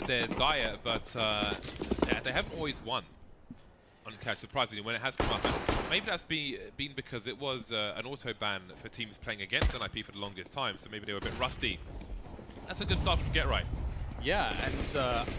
their diet, but they haven't always won on catch, surprisingly, when it has come up. And maybe that's been because it was an auto ban for teams playing against NiP for the longest time, so maybe they were a bit rusty. That's a good start from Get Right. Yeah, and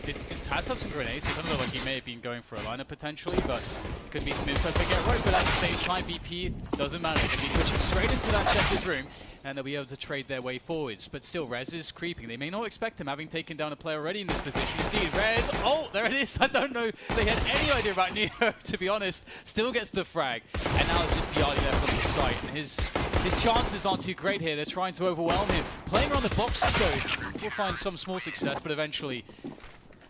did Taz have some grenades? It sounded like he may have been going for a lineup potentially, but it could be some info for Get Right. But at the same time, VP doesn't matter. They're going to be pushing straight into that Checkers room, and they'll be able to trade their way forwards. But still, Rez is creeping. They may not expect him, having taken down a player already in this position. Indeed, Rez, oh, there it is. I don't know if they had any idea about Neo, to be honest. Still gets the frag, and now it's just Bialy left on the site. And his chances aren't too great here. They're trying to overwhelm him. Playing around the boxes, though, will find some small success, but eventually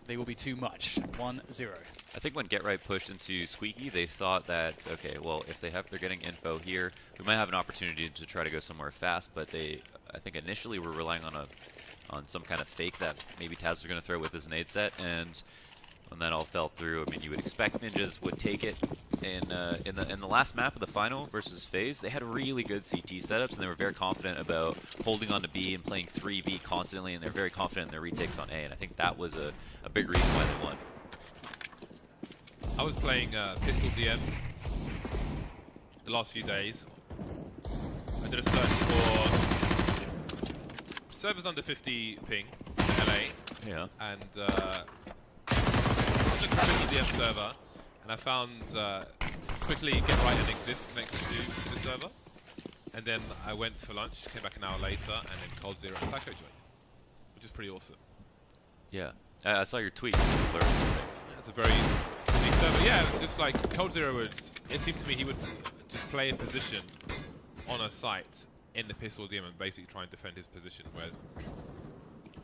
they will be too much. 1-0. I think when Get Right pushed into Squeaky, they thought that, okay, well, if they're getting info here, we might have an opportunity to try to go somewhere fast, but they, I think initially were relying on some kind of fake that maybe Taz was going to throw with his nade set, and when that all fell through, I mean, you would expect Ninjas would take it. In the last map of the final versus FaZe, they had really good CT setups, and they were very confident about holding on to B and playing 3B constantly, and they're very confident in their retakes on A, and I think that was a big reason why they won. I was playing Pistol DM the last few days. I did a search for servers under 50 ping in LA. Yeah. And I was looking for Pistol DM server, and I found quickly Get Right and Exist connected to the server. And then I went for lunch, came back an hour later, and then Cold Zero and Psycho joined, which is pretty awesome. Yeah. I saw your tweet. That's a very unique server. Yeah, it's just like Cold Zero would, it seemed to me he would just play a position on a site in the Pistol DM and basically try and defend his position, whereas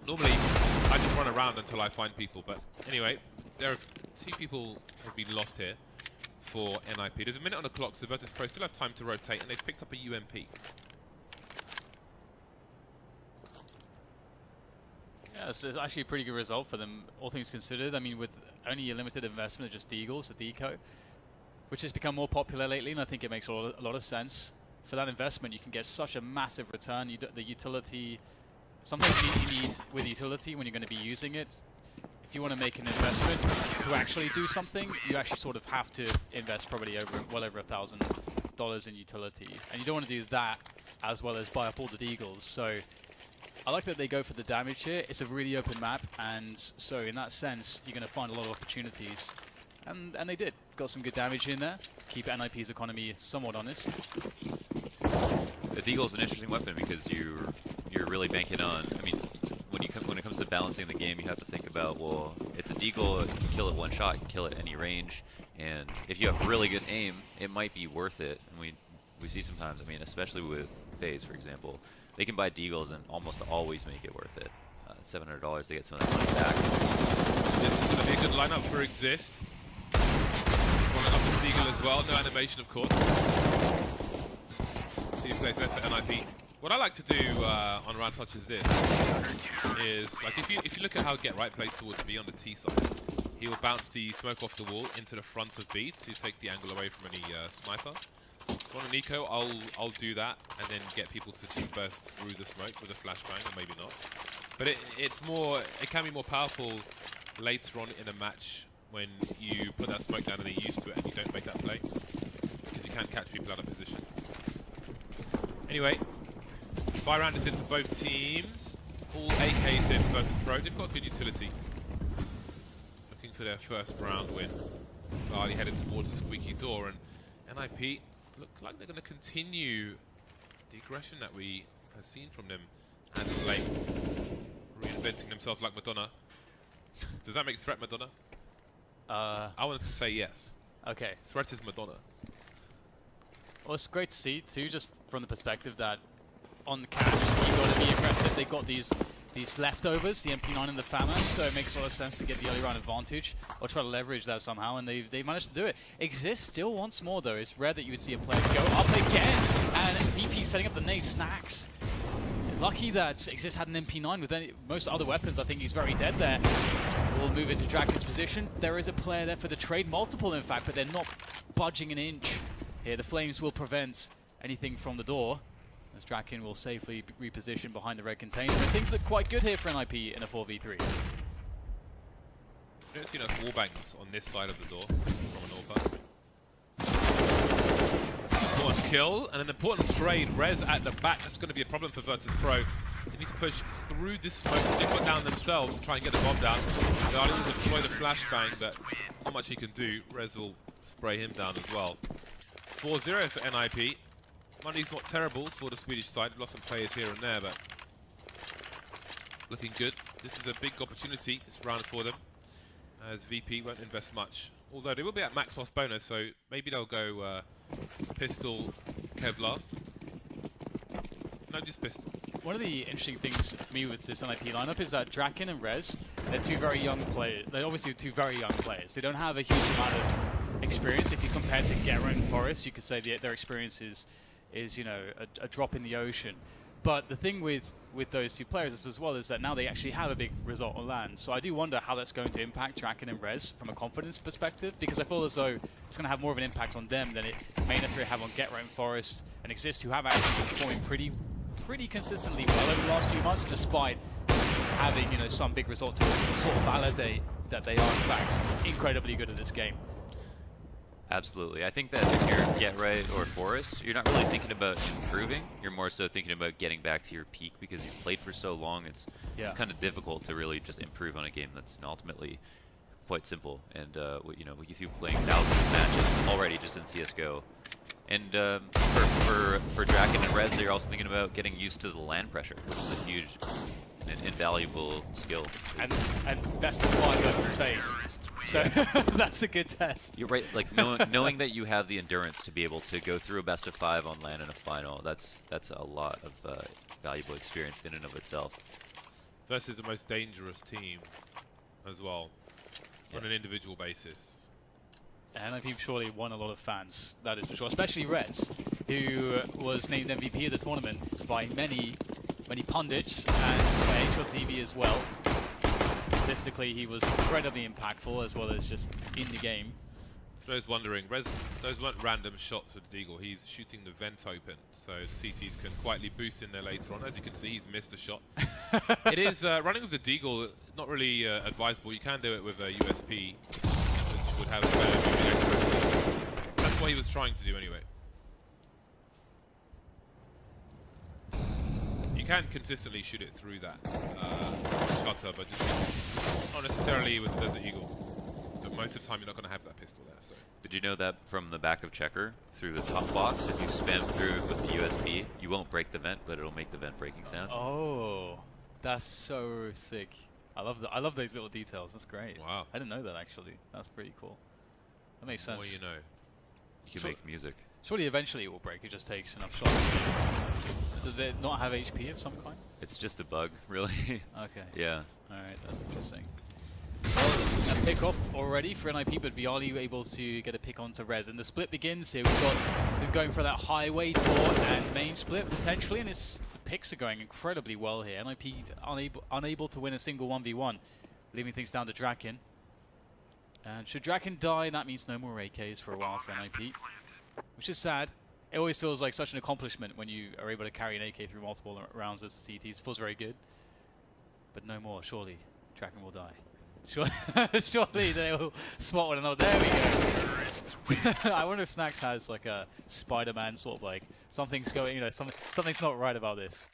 normally I just run around until I find people. But anyway, there are 2 people who have been lost here for NiP. There's a minute on the clock, so Virtus Pro still have time to rotate, and they've picked up a UMP. Yeah, so it's actually a pretty good result for them, all things considered. I mean, with only a limited investment of just Deagles, the Deco, which has become more popular lately, and I think it makes a lot of sense. For that investment, you can get such a massive return. The utility, sometimes you need with utility when you're going to be using it. If you want to make an investment to actually do something, you actually sort of have to invest probably well over $1,000 in utility. And you don't want to do that as well as buy up all the Deagles. So I like that they go for the damage here. It's a really open map, and so in that sense, you're going to find a lot of opportunities. And they did. Got some good damage in there. Keep NiP's economy somewhat honest. The Deagle's an interesting weapon because you're really banking on, I mean, when it comes to balancing the game, you have to think about, well, it's a Deagle, you can kill it one shot, you can kill it any range, and if you have really good aim, it might be worth it. And we see sometimes, I mean, especially with FaZe, for example, they can buy Deagles and almost always make it worth it. $700, they get some of that money back. This is going to be a good lineup for Exist. Rolling up with Deagle as well, no animation of course. So you play both for NiP. What I like to do on rounds such as this is, like, if you look at how Get Right plays towards B on the T side, he will bounce the smoke off the wall into the front of B to take the angle away from any sniper. So on a Nico, I'll do that and then get people to just burst through the smoke with a flashbang, or maybe not. But it can be more powerful later on in a match when you put that smoke down and they're used to it and you don't make that play, because you can catch people out of position. Anyway, buy round is in for both teams. All AKs in for Virtus Pro. They've got good utility. Looking for their first round win. Bialy headed towards the squeaky door, and NiP look like they're going to continue the aggression that we have seen from them as of late. Reinventing themselves like Madonna. Does that make threat Madonna? I wanted to say yes. Okay. Threat is Madonna. Well, it's great to see too, just from the perspective that on the catch, you've got to be aggressive. They've got these leftovers, the MP9 and the FAMAS, so it makes a lot of sense to get the early round advantage or try to leverage that somehow, and they've managed to do it. Exist still once more though. It's rare that you would see a player go up again, and VP setting up the nade snacks. It's lucky that Exist had an MP9. With most other weapons, I think he's very dead there. We'll move into Draken's position. There is a player there for the trade, multiple in fact, but they're not budging an inch. Here the flames will prevent anything from the door, as Draken will safely reposition behind the red container. And things look quite good here for NiP in a 4v3. We don't see enough wallbangs on this side of the door from an AWP. Important kill, and an important trade. Rez at the back, that's going to be a problem for Virtus.pro. They need to push through this smoke, they put down themselves to try and get the bomb down. Viali will deploy the flashbang, but not much he can do. Rez will spray him down as well. 4-0 for NiP. Money's not terrible for the Swedish side. Lost some players here and there, but looking good. This is a big opportunity this round for them, as VP won't invest much. Although they will be at max loss bonus, so maybe they'll go pistol Kevlar. No, just pistols. One of the interesting things for me with this NiP lineup is that Draken and Rez, they're two very young players. They're obviously two very young players. They don't have a huge amount of experience. If you compare to Gera and Forest, you could say their experience is you know, a drop in the ocean. But the thing with those two players as well is that now they actually have a big result on land. So I do wonder how that's going to impact Draken and Rez from a confidence perspective, because I feel as though it's going to have more of an impact on them than it may necessarily have on Gera and Forest and Exist, who have actually been performing pretty consistently well over the last few months, despite having, you know, some big result to sort of validate that they are in fact incredibly good at this game. Absolutely. I think that if you're Get Right or Forest, you're not really thinking about improving. You're more so thinking about getting back to your peak, because you've played for so long. It's kind of difficult to really just improve on a game that's ultimately quite simple. And you know, with you playing thousands of matches already just in CS:GO, and for Draken and Rez, they're also thinking about getting used to the land pressure, which is a huge and invaluable skill. And best of 5 versus FaZe. So that's a good test. You're right, like knowing that you have the endurance to be able to go through a best of 5 on land in a final, that's a lot of valuable experience in and of itself. Versus the most dangerous team as well, on an individual basis. And I think surely won a lot of fans, that is for sure. Especially Rez, who was named MVP of the tournament by many pundits and by HLTV as well. Statistically, he was incredibly impactful, as well as just in the game. For those wondering, those weren't random shots with Deagle. He's shooting the vent open, so the CTs can quietly boost in there later on. As you can see, he's missed a shot. It is running with the Deagle, not really advisable. You can do it with a USP, which would have a better moving accuracy. That's what he was trying to do anyway. You can consistently shoot it through that shutter, but just not necessarily with Desert Eagle. But most of the time, you're not going to have that pistol there. So. Did you know that from the back of Checker through the top box, if you spam through with the USB, you won't break the vent, but it'll make the vent breaking sound? Oh, that's so sick. I love those little details. That's great. Wow. I didn't know that, actually. That's pretty cool. That makes sense. Well, you know. You can make music. Surely eventually it will break. It just takes enough shots. Does it not have HP of some kind? It's just a bug, really. Okay. Yeah. Alright, that's interesting. Well, it's a pick off already for NiP, but Viali able to get a pick onto Rez. And the split begins here. We've got them going for that highway door and main split potentially, and the picks are going incredibly well here. NiP unable to win a single 1v1, leaving things down to Draken. And should Draken die, that means no more AKs for a while for NiP, which is sad. It always feels like such an accomplishment when you are able to carry an AK through multiple rounds as CTs. It feels very good. But no more, surely. Draken will die. Surely they'll spot one another. There we go. I wonder if Snax has like a Spider-Man sort of like, something's going, you know, something's not right about this.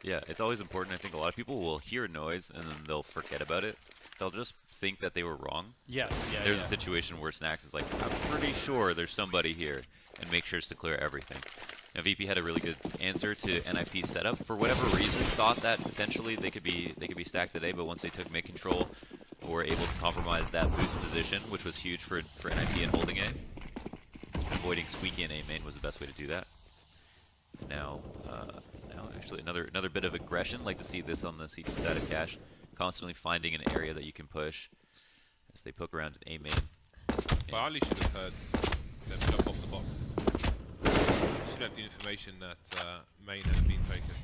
Yeah, it's always important. I think a lot of people will hear noise and then they'll forget about it. They'll just think that they were wrong. Yes, yeah. There's a situation where Snax is like, I'm pretty sure there's somebody here, and make sure to clear everything. Now VP had a really good answer to NiP's setup. For whatever reason, thought that potentially they could be stacked today, but once they took mid control, were able to compromise that boost position, which was huge for NiP in holding A. Avoiding Squeaky in A main was the best way to do that. Now actually another bit of aggression. Like to see this on the CT side of Cash, constantly finding an area that you can push as they poke around in A main. Well, Ali should have heard them jump off the box. Should have the information that main has been taken.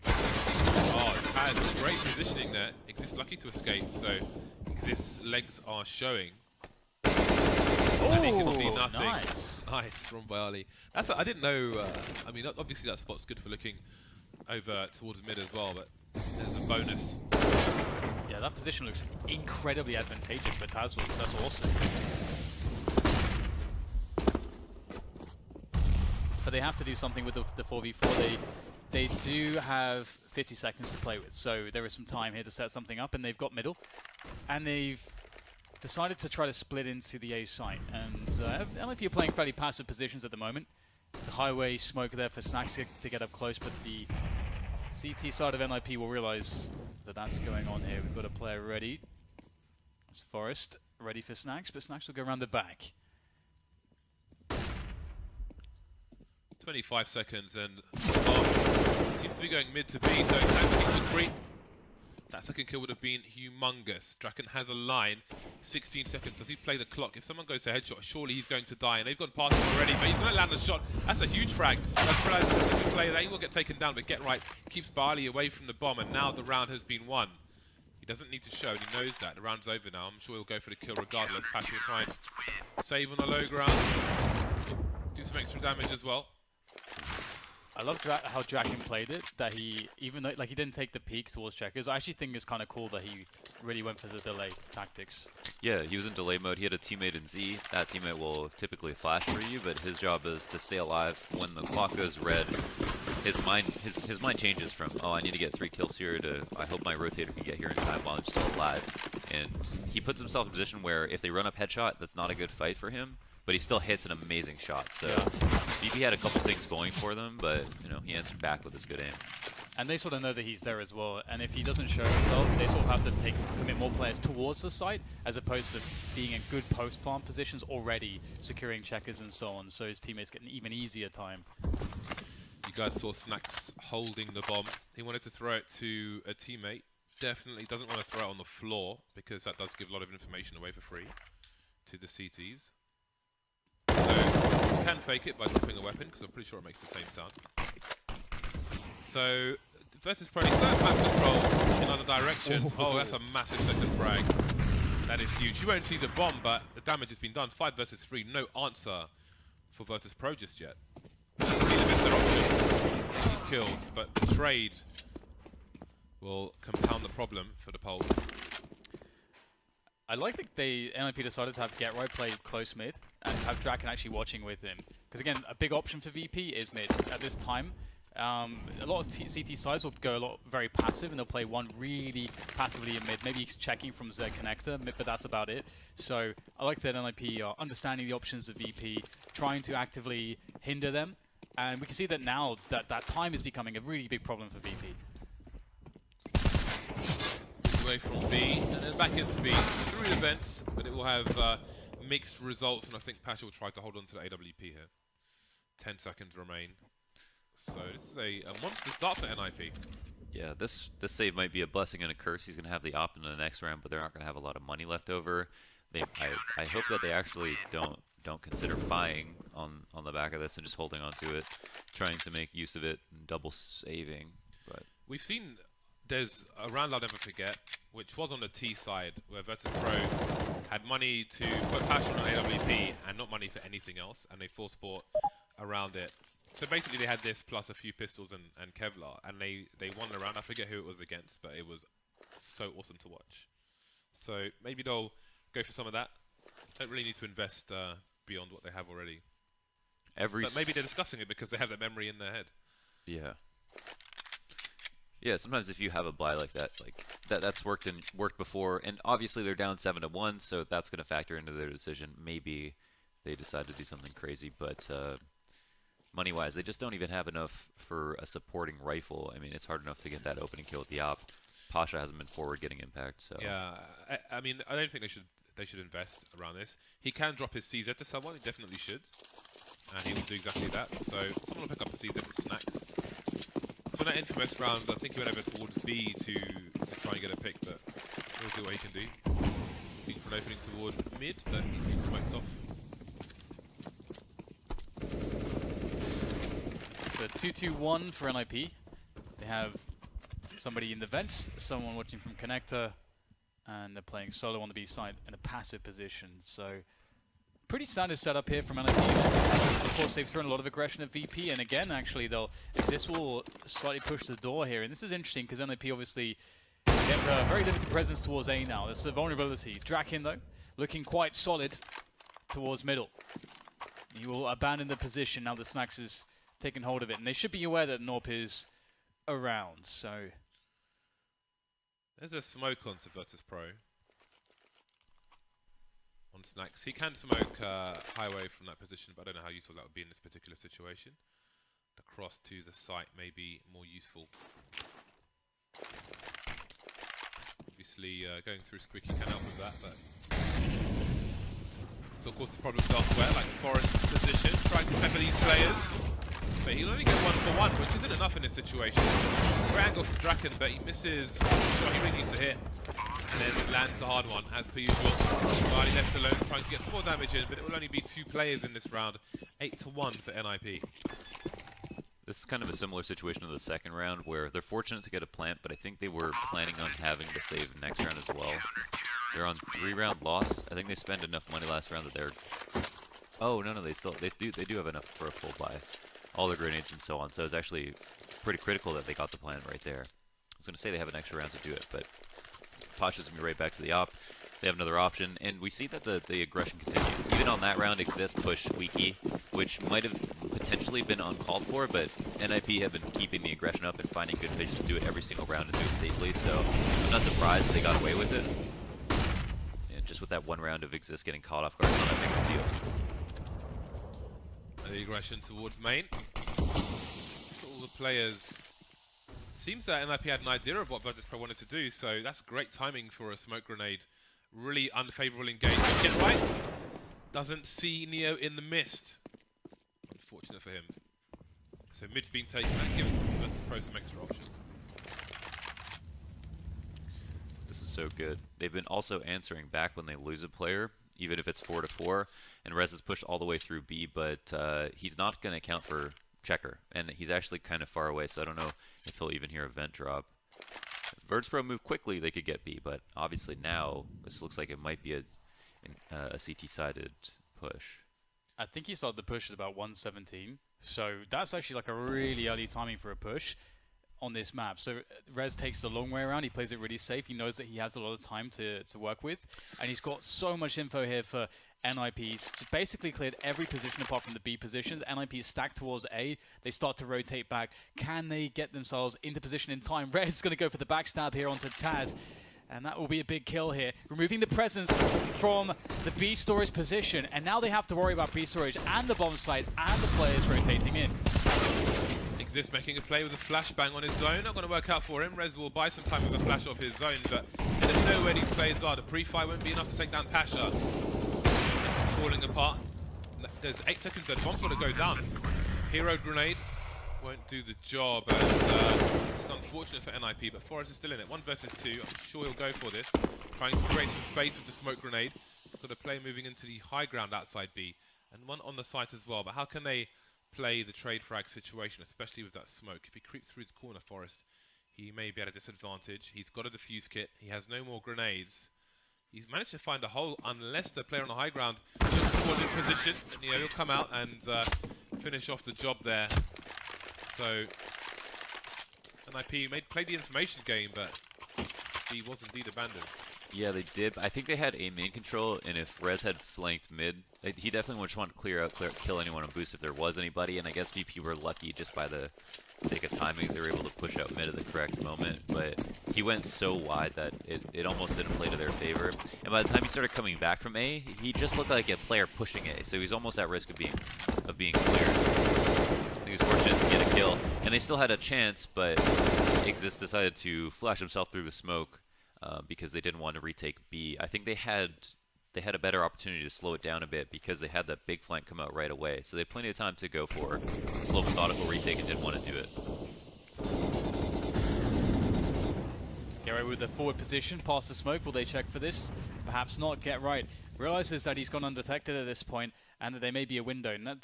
Oh, it has great positioning there. Exist lucky to escape, so Exist's legs are showing. And he can see nothing. Nice from Biali. That's I didn't know. I mean, obviously that spot's good for looking over towards mid as well, but there's a bonus. Yeah, that position looks incredibly advantageous for Tazwils. That's awesome. But they have to do something with the 4v4. They do have 50 seconds to play with, so there is some time here to set something up, and they've got middle. And they've decided to try to split into the A site. And NiP are playing fairly passive positions at the moment. The highway smoke there for Snacks to get up close, but the CT side of NiP will realize that that's going on here. We've got a player ready. That's Forest, ready for Snacks, but Snacks will go around the back. 25 seconds, and seems to be going mid to B, so Snacks to 3. That second kill would have been humongous. Draken has a line, 16 seconds. Does he play the clock? If someone goes to headshot, surely he's going to die. And they've gone past him already, but he's going to land a shot. That's a huge frag. That's a play that he will get taken down, but Get Right keeps Barley away from the bomb, and now the round has been won. He doesn't need to show, and he knows that. The round's over now. I'm sure he'll go for the kill regardless. Passion will try and save on the low ground. Do some extra damage as well. I love how Draken played it, that he, even though he didn't take the peek towards checkers, I actually think it's kind of cool that he really went for the delay tactics. Yeah, he was in delay mode. He had a teammate in Z. That teammate will typically flash for you, but his job is to stay alive. When the clock goes red, his mind changes from, oh, I need to get 3 kills here, to, I hope my rotator can get here in time while I'm still alive. And he puts himself in a position where if they run up headshot, that's not a good fight for him, but he still hits an amazing shot. So VP had a couple things going for them, but you know, he answered back with his good aim. And they sort of know that he's there as well. And if he doesn't show himself, they sort of have to commit more players towards the site, as opposed to being in good post-plant positions already, securing checkers and so on. So his teammates get an even easier time. You guys saw Snacks holding the bomb. He wanted to throw it to a teammate. Definitely doesn't want to throw it on the floor, because that does give a lot of information away for free to the CTs. So you can fake it by dropping a weapon, because I'm pretty sure it makes the same sound. So versus Pro, he's going map control in other directions. Oh, that's a massive second frag. That is huge. You won't see the bomb, but the damage has been done. 5 versus 3, no answer for Virtus Pro just yet. Their options, kills, but the trade will compound the problem for the Pole. I like that NiP decided to have Get Right play close mid and have Draken actually watching with him. Because again, a big option for VP is mid at this time. A lot of CT sides will go very passive, and they'll play one really passively in mid. Maybe checking from Z connector, but that's about it. So I like that NiP are understanding the options of VP, trying to actively hinder them. And we can see that now that time is becoming a really big problem for VP. Away from B, and then back into B, through the vents, but it will have mixed results, and I think Pasha will try to hold on to the AWP here. 10 seconds remain. So this is a monster start for NiP. Yeah, this save might be a blessing and a curse. He's going to have the op in the next round, but they're not going to have a lot of money left over. I hope that they actually don't consider buying on the back of this and just holding on to it, trying to make use of it and double saving. But we've seen there's a round I'll never forget, which was on the T side, where Virtus Pro had money to put passion on AWP and not money for anything else, and they force bought around it. So basically they had this plus a few pistols and Kevlar, and they won the round. I forget who it was against, but it was so awesome to watch. So maybe they'll go for some of that. Don't really need to invest beyond what they have already. But maybe they're discussing it because they have that memory in their head. Yeah. Yeah, sometimes if you have a buy like that, that's worked before, and obviously they're down 7-1, so that's going to factor into their decision. Maybe they decide to do something crazy, but money-wise, they just don't even have enough for a supporting rifle. I mean, it's hard enough to get that opening kill with the op. Pasha hasn't been forward getting impact, so yeah. I mean, I don't think they should invest around this. He can drop his CZ to someone. He definitely should, and he will do exactly that. So someone will pick up a CZ with Snacks. So in that infamous round, I think he went over towards B to try and get a pick, but he'll do what he can do. Looking for an opening towards mid, but he's been smoked off. So 2-2-1 for NiP. They have somebody in the vents, someone watching from connector, and they're playing solo on the B side in a passive position. So pretty standard setup here from NiP. Of course, they've thrown a lot of aggression at VP, and again, actually, Exist will slightly push the door here. And this is interesting because NiP obviously They have a very limited presence towards A now. There's a vulnerability. Draken, though, looking quite solid towards middle. He will abandon the position now that Snacks has taken hold of it. And they should be aware that NiP is around, so... There's a smoke onto Virtus Pro. On Snacks. He can smoke highway from that position, but I don't know how useful that would be in this particular situation. The cross to the site may be more useful. Obviously, going through Squeaky can help with that, but still causes problems elsewhere, like Forest's position, trying to pepper these players. But he'll only get 1-for-1, which isn't enough in this situation. Great angle from Draken, but he misses the shot he really needs to hit. And then lands a hard one, as per usual. Riley left alone, trying to get some more damage in, but it will only be 2 players in this round. 8-1 for NiP. This is kind of a similar situation to the second round, where they're fortunate to get a plant, but I think they were planning on having to save the next round as well. They're on 3-round loss. I think they spent enough money last round that they're... Oh, no, they do have enough for a full buy. All the grenades and so on, so it's actually pretty critical that they got the plant right there. I was going to say they have an extra round to do it, but Pasha's going to be right back to the op. They have another option, and we see that the aggression continues. Even on that round, Exist pushed Squeaky, which might have potentially been uncalled for, but NiP have been keeping the aggression up and finding good pitches to do it every single round and do it safely, so I'm not surprised that they got away with it. And just with that one round of Exist getting caught off guard, it's not that big a deal. The aggression towards main. All the players... Seems that NiP had an idea of what Virtus Pro wanted to do, so that's great timing for a smoke grenade. Really unfavorable engagement. Get right. Doesn't see Neo in the mist. Unfortunate for him. So mid's been taken. That gives Virtus Pro some extra options. This is so good. They've been also answering back when they lose a player, even if it's 4-4. And Rez is pushed all the way through B, but he's not going to account for Checker. And he's actually kind of far away, so I don't know if he'll even hear a vent drop. If Virtus Pro move quickly, they could get B, but obviously now this looks like it might be a CT-sided push. I think he started the push at about 117, so that's actually like a really early timing for a push on this map. So Rez takes the long way around, he plays it really safe, he knows that he has a lot of time to work with, and he's got so much info here for NiP. He's just basically cleared every position apart from the B positions. NiP is stacked towards A, they start to rotate back. Can they get themselves into position in time? Rez is going to go for the backstab here onto Taz, and that will be a big kill here, removing the presence from the B storage position, and now they have to worry about B storage and the bomb site and the players rotating in. Exist making a play with a flashbang on his zone. Not going to work out for him. Rez will buy some time with a flash off his zone, but they don't know where these players are. The pre-fire won't be enough to take down Pasha. This is falling apart. There's 8 seconds there. The bomb's got to go down. Hero grenade won't do the job, and it's unfortunate for NiP, but Forest is still in it. 1 versus 2. I'm sure he'll go for this. Trying to create some space with the smoke grenade. Got a play moving into the high ground outside B, and one on the site as well. But how can they play the trade frag situation, especially with that smoke? If he creeps through the corner, Forest, he may be at a disadvantage. He's got a defuse kit. He has no more grenades. He's managed to find a hole, unless the player on the high ground looks towards his position. And, you know, he'll come out and finish off the job there. So NiP played the information game, but he was indeed abandoned. Yeah, they did. I think they had A main control, and if Rez had flanked mid, he definitely would just want to clear out, kill anyone on boost if there was anybody, and I guess VP were lucky just by the sake of timing. They were able to push out mid at the correct moment, but he went so wide that it almost didn't play to their favor. And by the time he started coming back from A, he just looked like a player pushing A, so he was almost at risk of being cleared. He was fortunate to get a kill, and they still had a chance, but Exist decided to flash himself through the smoke because they didn't want to retake B. I think they had a better opportunity to slow it down a bit because they had that big flank come out right away. So they had plenty of time to go for a slow, methodical retake and didn't want to do it. Get right with the forward position, past the smoke. Will they check for this? Perhaps not. Get right. Realizes that he's gone undetected at this point and that there may be a window. Now,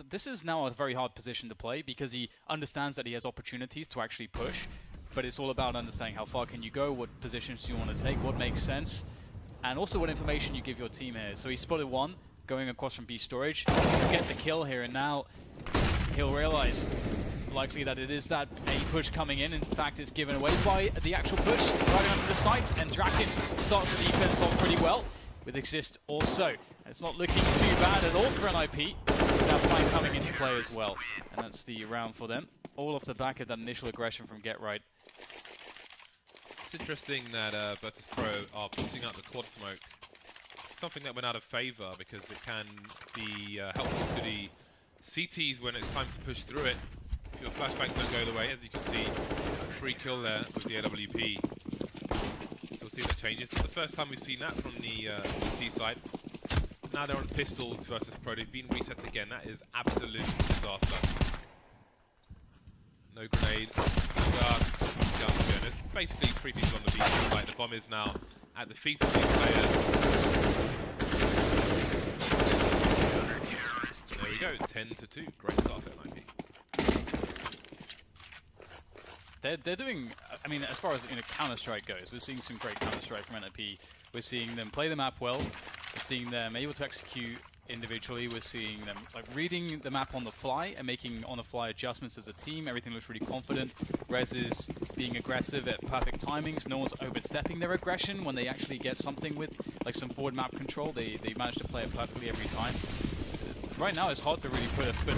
this is now a very hard position to play because he understands that he has opportunities to actually push, but it's all about understanding how far can you go, what positions do you want to take, what makes sense, and also what information you give your team here. So he spotted one going across from B storage. He'll get the kill here, and now he'll realize likely that it is that A push coming in. In fact, it's given away by the actual push driving onto the site, and Draken starts the defense off pretty well with Exist also. It's not looking too bad at all for NiP. That flank coming into play as well, and that's the round for them. All off the back of that initial aggression from Get Right. It's interesting that Virtus Pro are pushing out the quad smoke. Something that went out of favor because it can be helpful to the CTs when it's time to push through it. If your flashbangs don't go the way, as you can see, free kill there with the AWP. So we'll see if that changes. It's the first time we've seen that from the T side. Now they're on pistols versus Pro. They've been reset again. That is absolute disaster. No grenades. Just there's basically 3 people on the beach. Like the bomb is now at the feet of these players. There we go, 10-2. Great start for NiP. They're doing, I mean, as far as Counter-Strike goes, we're seeing some great Counter-Strike from NiP. We're seeing them play the map well. We're seeing them able to execute individually. We're seeing them like reading the map on the fly and making on-the-fly adjustments as a team. Everything looks really confident. Rez is being aggressive at perfect timings. No one's overstepping their aggression when they actually get something with like some forward map control. They manage to play it perfectly every time. Right now, it's hard to really put a foot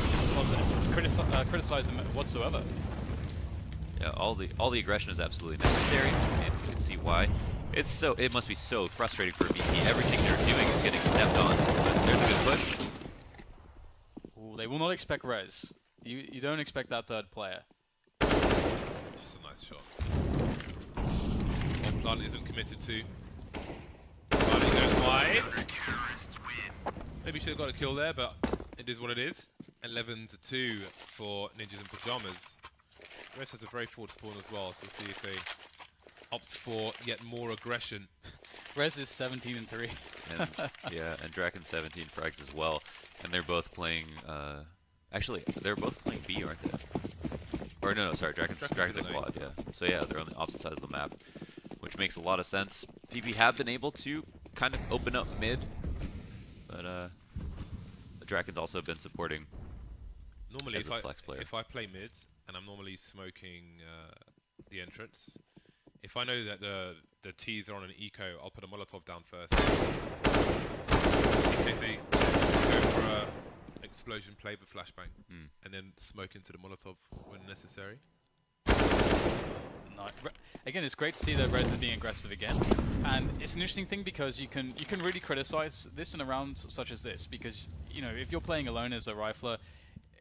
on criticize them whatsoever. Yeah, all the aggression is absolutely necessary, and you can see why. It must be so frustrating for VP. Everything they're doing is getting stepped on. But there's a good push. Ooh, they will not expect Rez. You don't expect that third player. Just a nice shot. One plant isn't committed to. Riley goes wide. Maybe should have got a kill there, but it is what it is. 11-2 for Ninjas in Pajamas. Rez has a very forward spawn as well, so we'll see if they opt for yet more aggression. Rez is 17-3. And, yeah, and Draken 17 frags as well. And they're both playing, actually, they're both playing B, aren't they? Or no, sorry, Draken's a quad, yeah. So yeah, they're on the opposite sides of the map, which makes a lot of sense. PP have been able to kind of open up mid, but the Draken's also been supporting normally as a flex player. If I play mid, and I'm normally smoking the entrance, if I know that the T's are on an eco, I'll put a Molotov down first. In case they go for a explosion play with flashbang, and then smoke into the Molotov when necessary. Nice. Again, it's great to see that Rez is being aggressive again, and it's an interesting thing because you can really criticize this in a round such as this, because if you're playing alone as a rifler,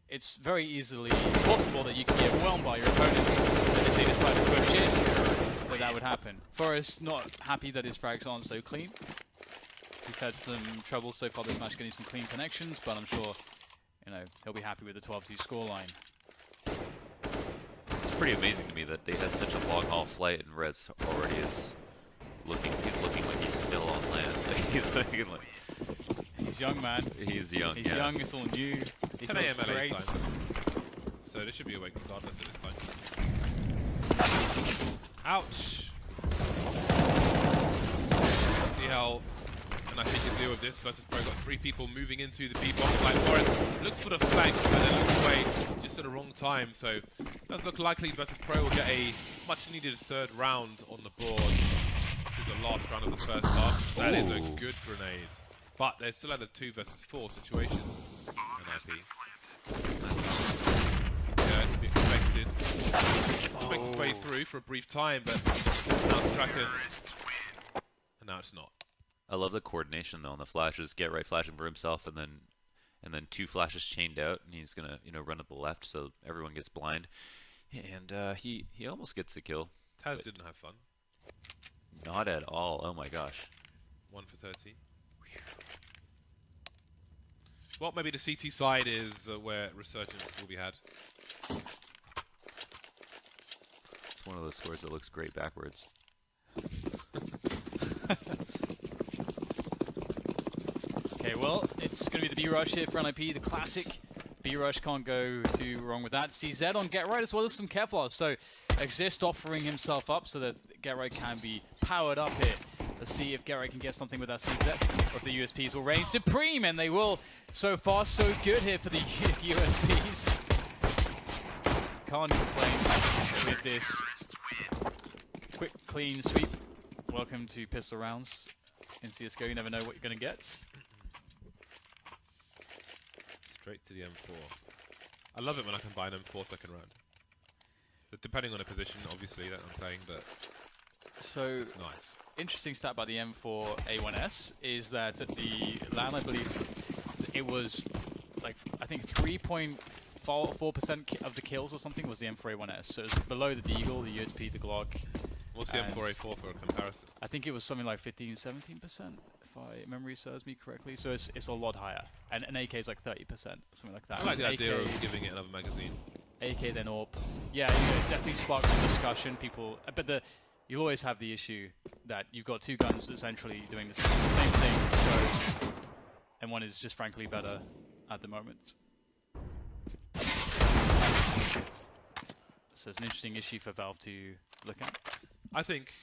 it's very easily possible that you can get overwhelmed by your opponents, and if they decide to push in, that would happen. Forrest not happy that his frags aren't so clean. He's had some trouble so far this match getting some clean connections, but I'm sure he'll be happy with the 12-2 scoreline. It's pretty amazing to me that they had such a long haul flight, and Rez already is looking like he's still on land. He's looking like... He's young, man. He's young, He's young, it's all new. It's 10 AM LA time. So this should be awake regardless at this time. Ouch! Let's see how NiP can deal with this. Virtus Pro got 3 people moving into the B box. Like Forrest looks for the flank and then looks away just at the wrong time. So it does look likely Virtus Pro will get a much needed 3rd round on the board. This is the last round of the first half. That is a good grenade. But they're still at a 2 versus 4 situation. NiP. Yeah, it could be expected. Makes its way through for a brief time, but now the Draken. And now it's not. I love the coordination though on the flashes. Get Right flashing for himself, and then 2 flashes chained out, and he's gonna run to the left so everyone gets blind, and he almost gets the kill. Taz didn't have fun. Not at all. Oh my gosh. 1 for 13. Well, maybe the CT side is where resurgence will be had. It's one of those scores that looks great backwards. Okay, well, it's going to be the B-Rush here for NiP, the classic. B-Rush can't go too wrong with that. CZ on Get Right as well as some Kevlar. So Exist offering himself up so that Get Right can be powered up here. Let's see if Get Right can get something with that CZ, or if the USPs will reign supreme, and they will. So far, so good here for the USPs. can't complain with this quick, clean sweep. Welcome to pistol rounds in CSGO. You never know what you're going to get. Straight to the M4. I love it when I can buy an M4 second round. But depending on the position, obviously, that I'm playing, but so it's nice. Interesting stat about the M4 A1S is that at the LAN, I believe it was like, I think 3.4% of the kills or something was the M4 A1S. So it was below the Deagle, the USP, the Glock. What's the M4A4 for a comparison? I think it was something like 15-17%, if memory serves me correctly. So it's a lot higher. And an AK is like 30%, something like that. I like the idea AK, of giving it another magazine. AK then AWP. Yeah, it definitely sparks some discussion. People, but you'll always have the issue that you've got two guns essentially doing the same thing, so, and one is just frankly better at the moment. So it's an interesting issue for Valve to look at. I think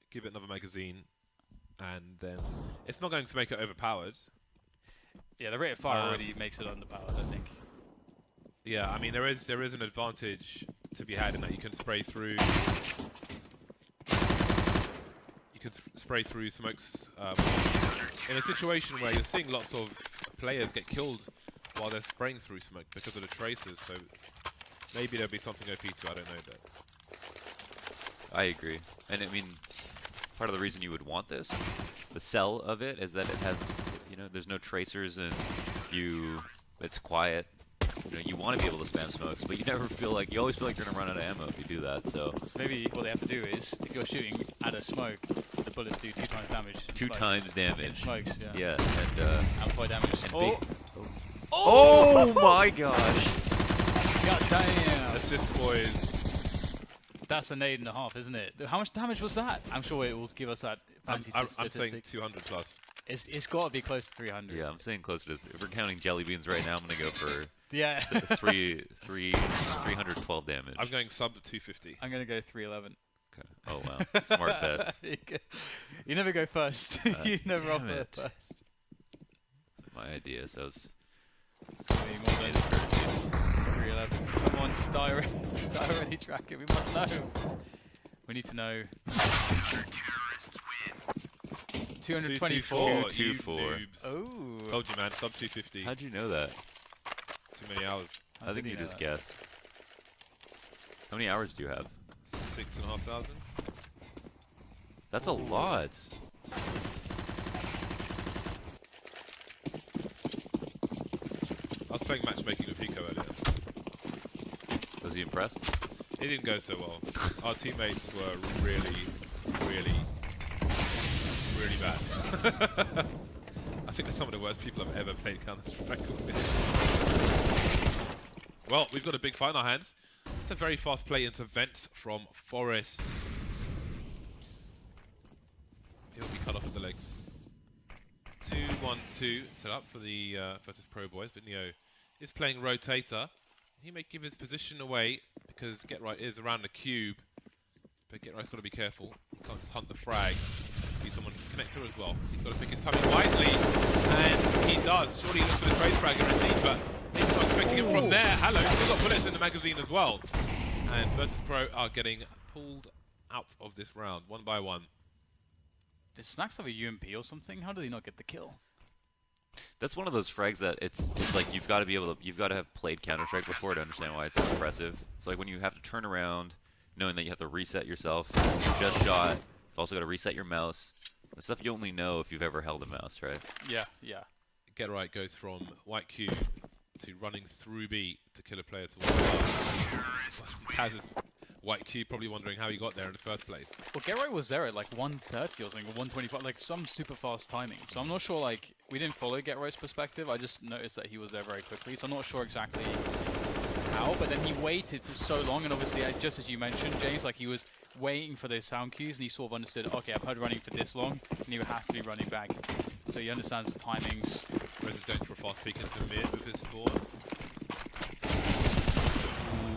give it another magazine, and then it's not going to make it overpowered. Yeah, the rate of fire already makes it underpowered, I think. Yeah, I mean there is an advantage to be had in that you can spray through. You can spray through smokes in a situation where you're seeing lots of players get killed while they're spraying through smoke because of the tracers. So maybe there'll be something OP too. I don't know that. I agree, and I mean, part of the reason you would want this, the sell of it, is that it has, you know, there's no tracers and it's quiet. You know, you want to be able to spam smokes, but you never feel like, you always feel like you're gonna run out of ammo if you do that. So maybe what they have to do is, if you're shooting at a smoke, the bullets do 2 times damage. Two times damage. In smokes, yeah. Yeah, and amplify damage. and oh my gosh! God damn! Assist boys. That's a nade and a half, isn't it? How much damage was that? I'm sure it will give us that fancy I'm saying statistic. 200 plus. It's got to be close to 300. Yeah, I'm saying closer to. If we're counting jelly beans right now, I'm gonna go for Yeah. 312 damage. I'm going sub 250. I'm gonna go 311. Okay. Oh wow, smart bet. You never go first. You never damn offer it. first. That's my idea. So it's Maybe more than 311. Come on, just die already, track it. We must know. We need to know. 224. 224. Oh. Told you, man. Sub 250. How'd you know that? Too many hours. I think you just guessed. How many hours do you have? 6,500. That's a lot. I was playing matchmaking with Pico earlier. Was he impressed? It didn't go so well. Our teammates were really, really, really bad. I think they're some of the worst people I've ever played Counter-Strike with. Well, we've got a big fight in our hands. It's a very fast play into Vent from Forest. He'll be cut off at the legs. 2-1-2 set up for the versus Pro boys, but Neo is playing Rotator. He may give his position away because Get Right is around the cube, but Get Right's got to be careful. Can't just hunt the frag. See someone connector as well. He's got to pick his timing wisely, and he does. Surely he looks for the trade fragger indeed, but he's not expecting him from there. Hello, he's got bullets in the magazine as well, and Virtus Pro are getting pulled out of this round one by one. Did Snacks have a UMP or something? How did he not get the kill? That's one of those frags that it's like you've got to have played Counter-Strike before to understand why it's impressive. It's like when you have to turn around, knowing that you have to reset yourself. You just shot. You've also got to reset your mouse. The stuff you only know if you've ever held a mouse, right? Yeah, yeah. Get Right goes from white cube to running through B to kill a player towards B. Taz is white cube, probably wondering how he got there in the first place. Well, Get Right was there at like 130 or something, or 125, like some super fast timing. So I'm not sure, like, we didn't follow Get Right's perspective. I just noticed that he was there very quickly. So I'm not sure exactly how, but then he waited for so long. And obviously, just as you mentioned, James, like he was waiting for those sound cues and he sort of understood, okay, I've heard running for this long, and he has to be running back. So he understands the timings. Rez is going for a fast peek into mid with his spawn.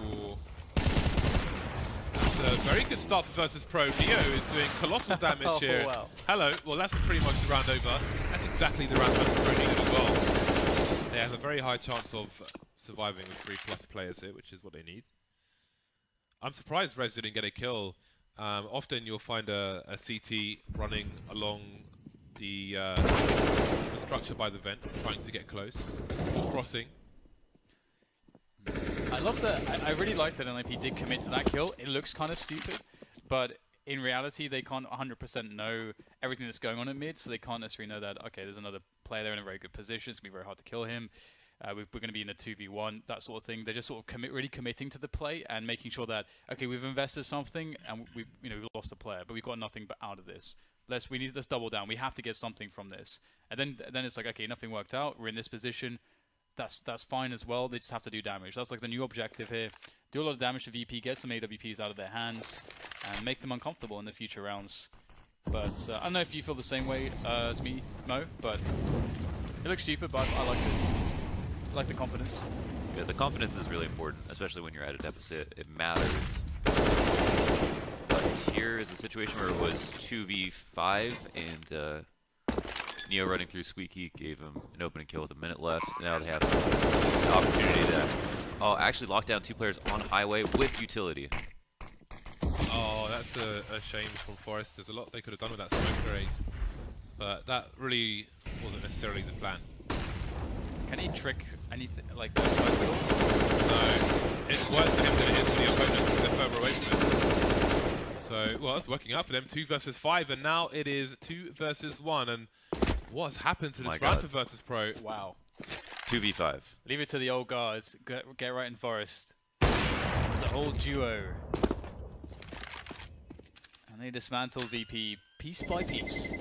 Ooh. That's a very good start for Virtus Pro. Neo is doing colossal damage here. Wow. Hello. Well, that's pretty much the round over. That's exactly the round Virtus Pro needed as well. They have a very high chance of surviving with 3+ players here, which is what they need. I'm surprised Rez didn't get a kill. Often you'll find a CT running along the structure by the vent, trying to get close, or crossing. I love that. I really like that NiP did commit to that kill. It looks kind of stupid, but in reality, they can't 100% know everything that's going on in mid, so they can't necessarily know that, okay, there's another player there in a very good position. It's going to be very hard to kill him. We're going to be in a 2v1, that sort of thing. They're just sort of really committing to the play and making sure that, okay, we've invested something and we've lost a player, but we've got nothing but out of this. Let's double down. We have to get something from this. And then it's like, okay, nothing worked out. We're in this position. That's fine as well. They just have to do damage. That's like the new objective here. Do a lot of damage to VP, get some AWPs out of their hands, and make them uncomfortable in the future rounds. But I don't know if you feel the same way as me, Mo, but it looks stupid, but I like it. I like the confidence. Yeah, the confidence is really important, especially when you're at a deficit. It matters. But here is a situation where it was 2v5, and Neo running through Squeaky gave him an opening kill with a minute left. Now they have the opportunity to actually lock down 2 players on highway with utility. Oh, that's a shame from Forest. There's a lot they could have done with that smoke grenade, but that really wasn't necessarily the plan. Can he trick anything like the smoke wheel? No, it's worse for him than it is for the opponent because they're further away from him. So, well, it's working out for them. 2 versus 5, and now it is 2 versus 1. And what's happened to this round for Virtus Pro? Wow. 2v5. Leave it to the old guards. Get right in Forest. The whole duo. And they dismantle VP piece by piece.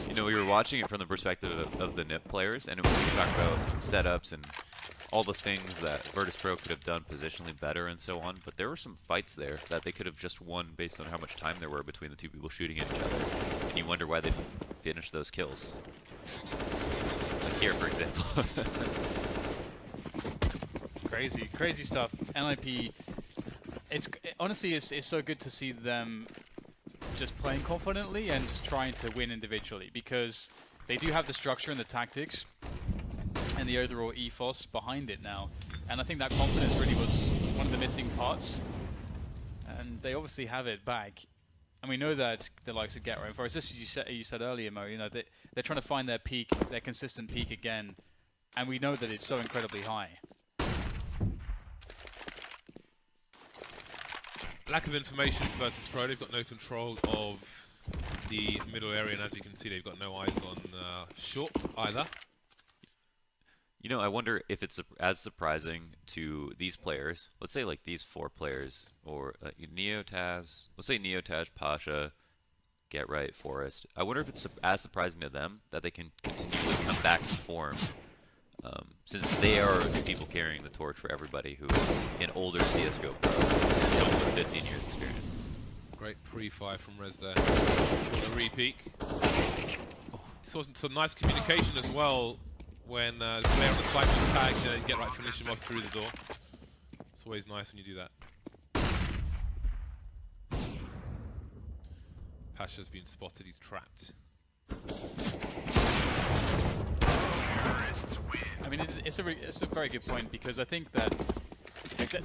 You know, we were watching it from the perspective of the NiP players, and we talk about setups and all the things that Virtus Pro could have done positionally better and so on, but there were some fights there that they could have just won based on how much time there were between the 2 people shooting at each other. And you wonder why they didn't finish those kills. Like here, for example. Crazy stuff. NiP, honestly, it's so good to see them just playing confidently and just trying to win individually, because they do have the structure and the tactics and the overall ethos behind it now. And I think that confidence really was one of the missing parts. And they obviously have it back. And we know that the likes of GetRight and Forest, just as you said earlier, Mo, they're trying to find their peak, their consistent peak again. And we know that it's so incredibly high. Lack of information for Virtus Pro. They've got no control of the middle area, and as you can see, they've got no eyes on short either. You know, I wonder if it's as surprising to these players, let's say like these 4 players, or Neotaz, let's say Neotaz, Pasha, GetRight, Forest. I wonder if it's as surprising to them that they can continually come back to form, since they are the people carrying the torch for everybody who is an older CSGO pro, with 15 years experience. Great pre-fire from Rez there. For the re-peek. Saw some nice communication as well. When the player on the site was tagged, GetRight finish him off through the door. It's always nice when you do that. Pasha's been spotted, he's trapped. I mean, it's a very good point, because I think that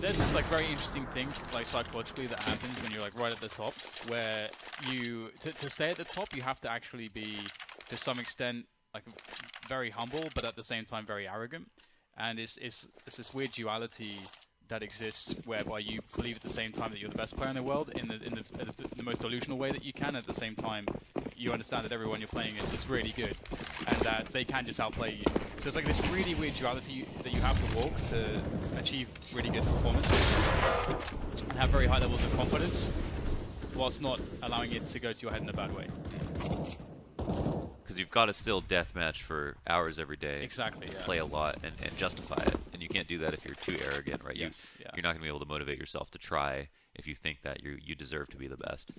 there's this like very interesting thing, like psychologically, that happens when you're like right at the top, where you to stay at the top, you have to actually be to some extent like very humble, but at the same time very arrogant. And it's this weird duality that exists, whereby you believe at the same time that you're the best player in the world in the most delusional way that you can. At the same time, you understand that everyone you're playing is just really good, and that they can just outplay you. So it's like this really weird duality that you have to walk to achieve really good performance and have very high levels of confidence, whilst not allowing it to go to your head in a bad way. Because you've got to still deathmatch for hours every day. Exactly, yeah. Play a lot and justify it. And you can't do that if you're too arrogant, right? Yes, You're not going to be able to motivate yourself to try if you think that you deserve to be the best.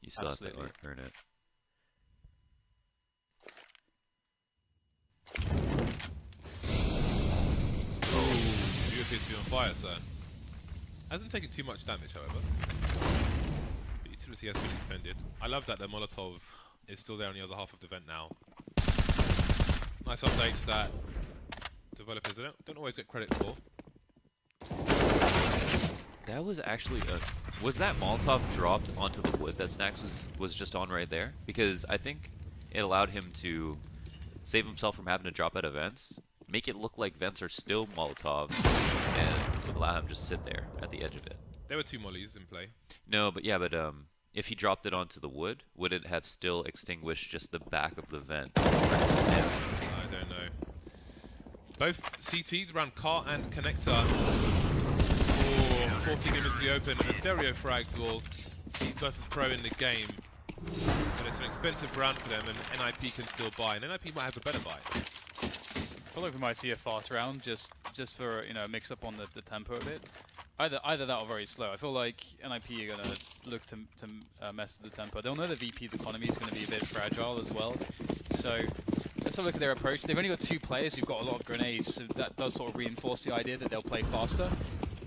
You still Absolutely. have to earn it. You appear to be on fire, sir. Hasn't taken too much damage, however. The utility has been expended. I love that the Molotov is still there on the other half of the vent now. Nice updates that developers don't always get credit for. That was actually was that Molotov dropped onto the wood that Snacks was just on right there? Because I think it allowed him to save himself from having to drop out of vents, make it look like vents are still Molotov, and allow him to just sit there at the edge of it. There were 2 mollies in play. No, but yeah, but if he dropped it onto the wood, would it have still extinguished just the back of the vent? I don't know. Both CTs around car and connector, forcing him into the open, and the stereo frags will keep versus pro in the game. And it's an expensive round for them, and NiP can still buy, and NiP might have a better buy. I feel like we might see a fast round just for, you know, mix up on the tempo a bit. Either that or very slow. I feel like NiP are going to look to mess with the tempo. They'll know the VP's economy is going to be a bit fragile as well. So let's have a look at their approach. They've only got 2 players who've got a lot of grenades, so that does sort of reinforce the idea that they'll play faster.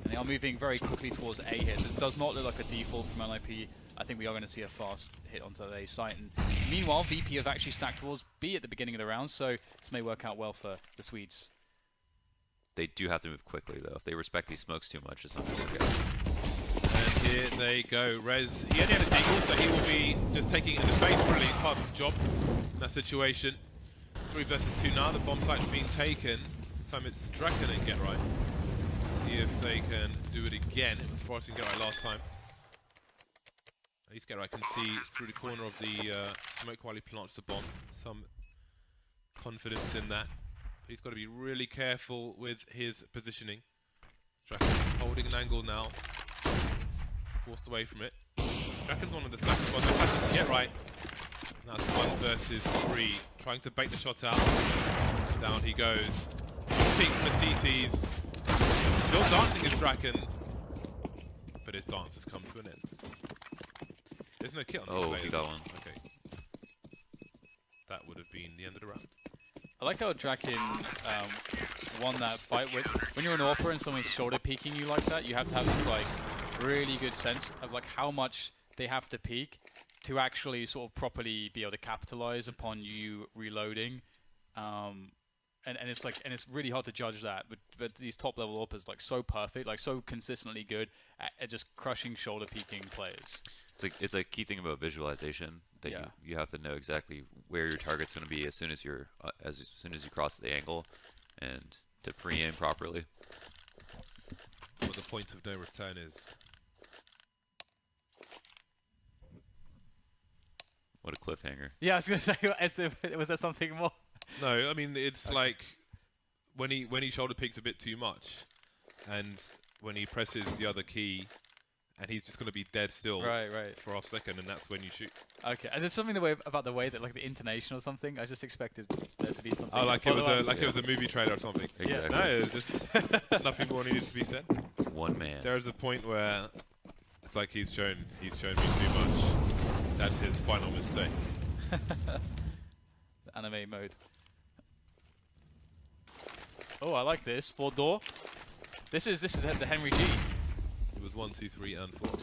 And they are moving very quickly towards A here, so it does not look like a default from NiP. I think we are going to see a fast hit onto the A site. And meanwhile, VP have actually stacked towards B at the beginning of the round, so this may work out well for the Swedes. They do have to move quickly, though. If they respect these smokes too much, it's not going to work out. And here they go. Rez, he only had a deagle, so he will be just taking it in the face, really part of his job in that situation. 3 versus 2 now. The bomb site's being taken. This time it's Draken and Get Right. See if they can do it again. It was Forrest and Get Right last time. At least Get Right can see through the corner of the smoke while he plants the bomb. Some confidence in that. But he's got to be really careful with his positioning. Draken holding an angle now. Forced away from it. Draken's one of the flash spots. They're passing to Get Right. That's 1 versus 3. Trying to bait the shot out. Down he goes. Peek from the CTs. Still dancing is Draken. But his dance has come to an end. There's no kill on these players. He got one. Okay. That would have been the end of the round. I like how Draken won that fight with. When you're an AWPer and someone's shoulder peeking you like that, you have to have this like really good sense of like how much they have to peek to actually sort of properly be able to capitalize upon you reloading. And it's really hard to judge that, but these top level AWPers like so perfect, like so consistently good at just crushing shoulder peeking players. It's a key thing about visualization that you have to know exactly where your target's going to be as soon as you cross the angle, and to pre-aim properly. What the point of no return is. What a cliffhanger! Yeah, I was gonna say, was there something more? No, I mean it's like when he shoulder peeks a bit too much, and when he presses the other key, and he's just going to be dead still for off second, and that's when you shoot. Okay, and there's something about the way that like the intonation or something. I just expected there to be something. Oh, like it was a movie trailer or something. Exactly. No, it was just nothing more needed to be said. One man. There is a point where it's like he's shown me too much. That's his final mistake. The anime mode. Oh, I like this. 4 door. This is the Henry G. It was 1, 2, 3, and 4.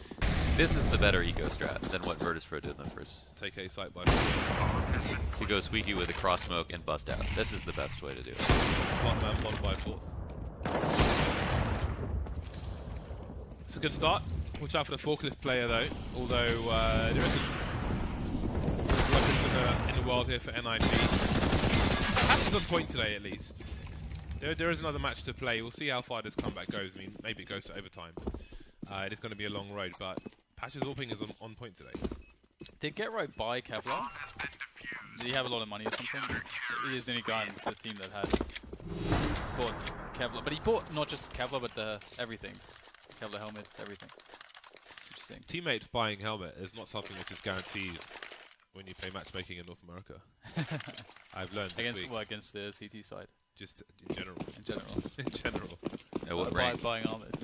This is the better eco strat than what Virtus Pro did in the first. Take A site by To go squeaky with a cross smoke and bust out. This is the best way to do it. one man, 1 by 4. It's a good start. Watch out for the forklift player though. Although there isn't weapons in the world here for NiP. Patch is on point today at least. There is another match to play. We'll see how far this comeback goes. I mean, maybe it goes to overtime. It is going to be a long road, but Patch's AWPing is on point today. Did Get Right buy Kevlar? Did he have a lot of money or something? He is the only guy in the team that had bought Kevlar. But he bought not just Kevlar, but everything. Kevlar helmets, everything. Interesting. Teammates buying helmet is not something which is guaranteed when you play matchmaking in North America. I've learned this week. Against the CT side. Just in general. In general. In general. At what rank? Buying armors.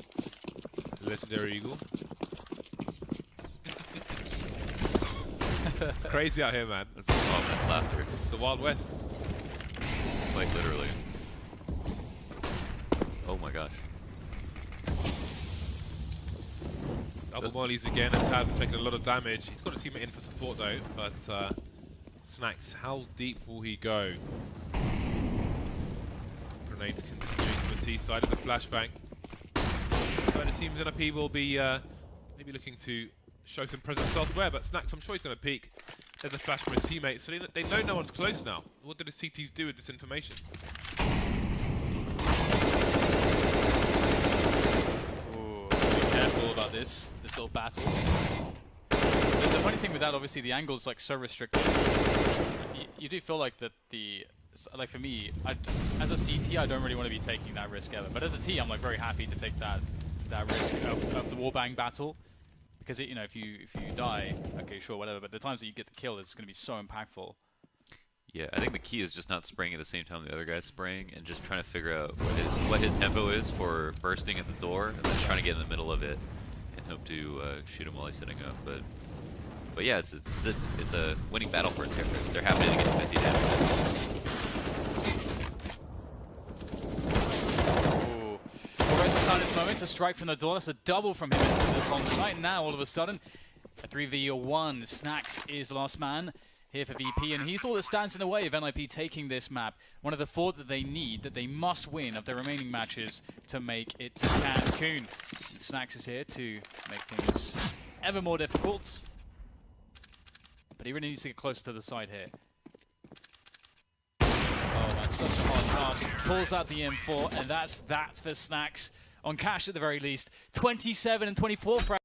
Legendary Eagle. It's crazy out here, man. That's ominous laughter. It's the Wild West. Quite literally. Oh my gosh. Double mollies again, and Taz has taken a lot of damage. He's got a teammate in for support though, but Snacks, how deep will he go? Grenades continuing from the T side of the flashbang. But it seems NiP will be maybe looking to show some presence elsewhere. But Snacks, I'm sure he's going to peek. There's a flash from his teammates, so they know no one's close now. What do the CTs do with this information? Ooh, be careful about this little battle. The funny thing with that, obviously, the angle's like so restricted. You do feel like that like for me, as a CT, I don't really want to be taking that risk ever. But as a T, I'm like very happy to take that risk of the wallbang battle, because you know, if you die, okay, sure, whatever. But the times that you get the kill, it's going to be so impactful. Yeah, I think the key is just not spraying at the same time the other guy's spraying, and just trying to figure out what his tempo is for bursting at the door, and then trying to get in the middle of it and hope to shoot him while he's setting up. But yeah, it's a winning battle for terrorists. They're happy to get 50 damage. At this moment, a strike from the door. That's a double from him into the bomb site. Now, all of a sudden, a 3v1. Snacks is last man here for VP, and he's all that stands in the way of NiP taking this map. One of the 4 that they need, that they must win of their remaining matches to make it to Cancun. And Snacks is here to make things ever more difficult, but he really needs to get closer to the side here. Oh, that's such a hard task. Pulls out the M4, and that's that for Snacks. On cash at the very least. 27 and 24 for